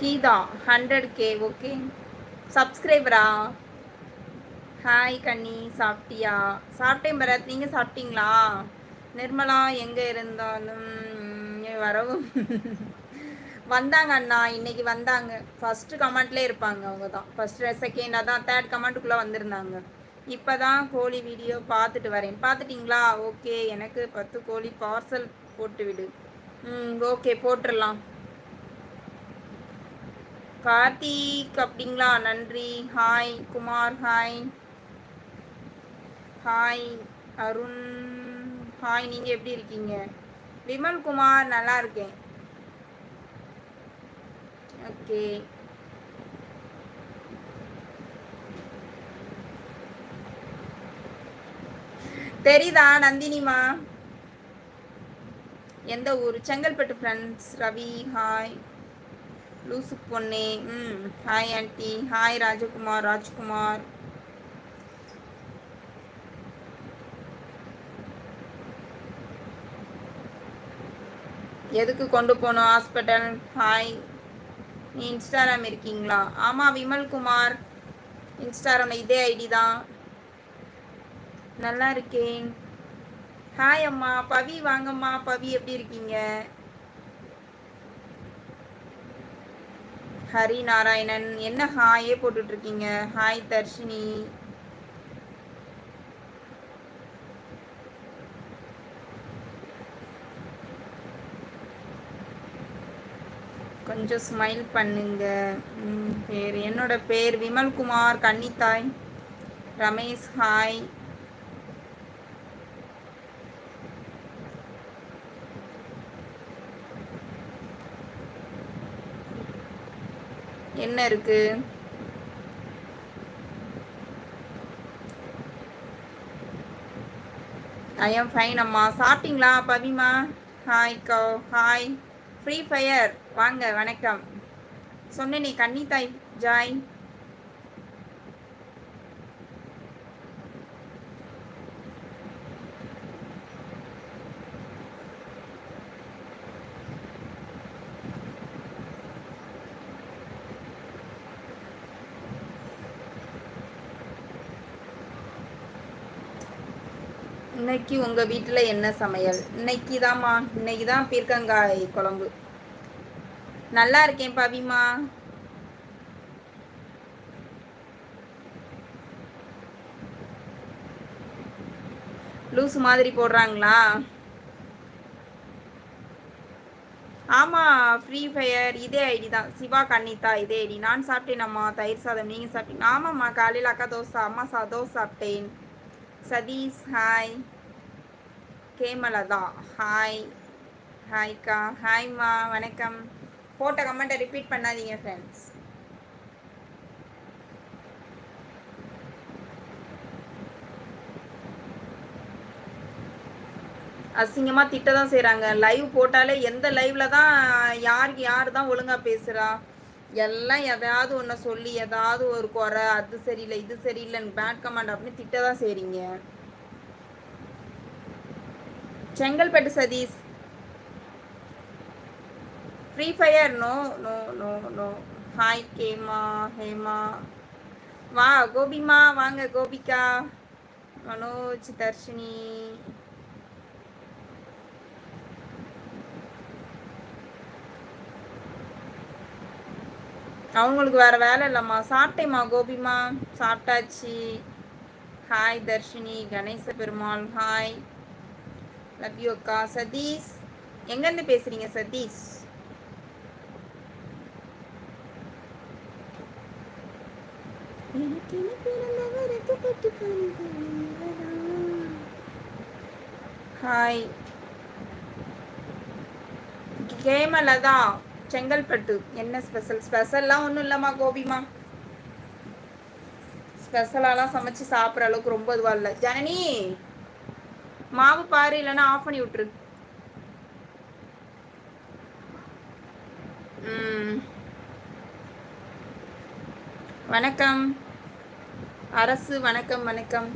Geetha 100K. Okay, சப்ஸ்கிரைபரா? Hi கண்ணி, சாப்பிட்டியா? சாப்பிட்டேன் பரத், நீங்கள் சாப்பிட்டீங்களா? நிர்மலா எங்கே இருந்தாலும் வரவும் வந்தாங்க அண்ணா, இன்னைக்கு வந்தாங்க. ஃபஸ்ட்டு கமெண்ட்லேயே இருப்பாங்க அவங்க தான். ஃபஸ்ட்டு செகண்ட் அதான் தேர்ட் கமெண்ட்டுக்குள்ளே வந்திருந்தாங்க. இப்போ தான் கோழி வீடியோ பார்த்துட்டு வரேன். பார்த்துட்டிங்களா? ஓகே, எனக்கு 10 கோழி பார்சல் போட்டு விடு. ஓகே, போட்டுடலாம். கார்த்திக் அப்படிங்களா? நன்றி. Hi Kumar, hi hi Arun, hi. நீங்கள் எப்படி இருக்கீங்க? விமல் குமார், நல்லா இருக்கேன். ஓகே, தெரியுதா நந்தினிமா? எந்த ஊர்? செங்கல்பட்டு ஃப்ரெண்ட்ஸ். ரவி ஹாய். லூசு பொண்ணே. Hi aunty. ஹாய் ராஜகுமார், ராஜ்குமார். எதுக்கு கொண்டு போகணும் ஹாஸ்பிட்டல்? ஹாய். நீ இன்ஸ்டாகிராம் இருக்கீங்களா? ஆமாம் விமல்குமார், இன்ஸ்டாகிராமில் இதே ஐடி தான். நல்லா இருக்கேன். ஹாய் அம்மா. பவி வாங்கம்மா. பவி எப்படி இருக்கீங்க? ஹரி நாராயணன், என்ன ஹாயே போட்டுட்டு இருக்கீங்க? ஹாய் தர்ஷினி. கொஞ்சம் ஸ்மைல் பண்ணுங்க. பேர் என்னோட பேர் விமல்குமார். கன்னித்தாய். ரமேஷ் ஹாய். என்ன இருக்கு? ஐ எம் ஃபைன் அம்மா. சாப்பிட்டீங்களா பவிமா? ஹாய் கோ. ஹாய். ஃப்ரீ ஃபயர் வாங்க. வணக்கம். சொன்னேனே கன்னித்தாய் ஜாய். இன்னைக்கு உங்கள் வீட்டில் என்ன சமையல்? இன்னைக்கு தான் பீர்க்கங்காய் குழம்பு. நல்லா இருக்கேன் பவிமா. லூஸ் மாதிரி போடுறாங்களா? ஆமாம், ஃப்ரீ ஃபயர் இதே ஐடி தான். சிவா கன்னிதா இதே ஐடி. நான் சாப்பிட்டேன் தயிர் சாதம். நீங்கள் சாப்பிட்டீங்க? ஆமாம்மா, காலையில் அக்கா தோசை, அம்மா தோசை சாப்பிட்டேன். சதீஷ் ஹாய். கேமலதா ஹாய். ஹாய்க்கா. ஹாய்மா, வணக்கம். போட்ட கமெண்ட்டை ரிப்பீட் பண்ணாதீங்க ஃப்ரெண்ட்ஸ். அசிங்கமாக திட்ட தான் செய்கிறாங்க. லைவ் போட்டாலே எந்த லைவில் தான் யார் தான் ஒழுங்காக பேசுகிறா? எல்லாம் எதாவது ஒன்று சொல்லி ஏதாவது ஒரு குறை, அது சரியில்லை இது சரியில்லைன்னு பேட் கமெண்ட் அப்படின்னு திட்ட தான் செய்கிறீங்க. Chengalpattu Sathish. Free fire no no no no. Hi கேமா. ஹேமா வா. கோபிமா வாங்க. கோபிகா, மனோஜ், தர்ஷினி. அவங்களுக்கு வேறு வேலை இல்லைம்மா. சாப்பிட்டேம்மா கோபிமா, சாப்பிட்டாச்சு. Hi Dharshini. Ganesa Perumal hi. Love you அக்கா. சதீஷ் எங்கேருந்து பேசுகிறீங்க சதீஷ்? ஹாய். கேமலதா செங்கல்பட்டு. என்ன ஸ்பெஷல்? ஸ்பெஷல்லாம் ஒன்றும் இல்லைம்மா கோபிமா. ஸ்பெஷலாலாம் சமைச்சு சாப்பிட்ற அளவுக்கு ரொம்ப இதுவாக இல்லை. ஜனனி மாவு பாரு, இல்லைன்னா ஆஃப் பண்ணி விட்டுரு. வணக்கம் அரசு. வணக்கம் வணக்கம்.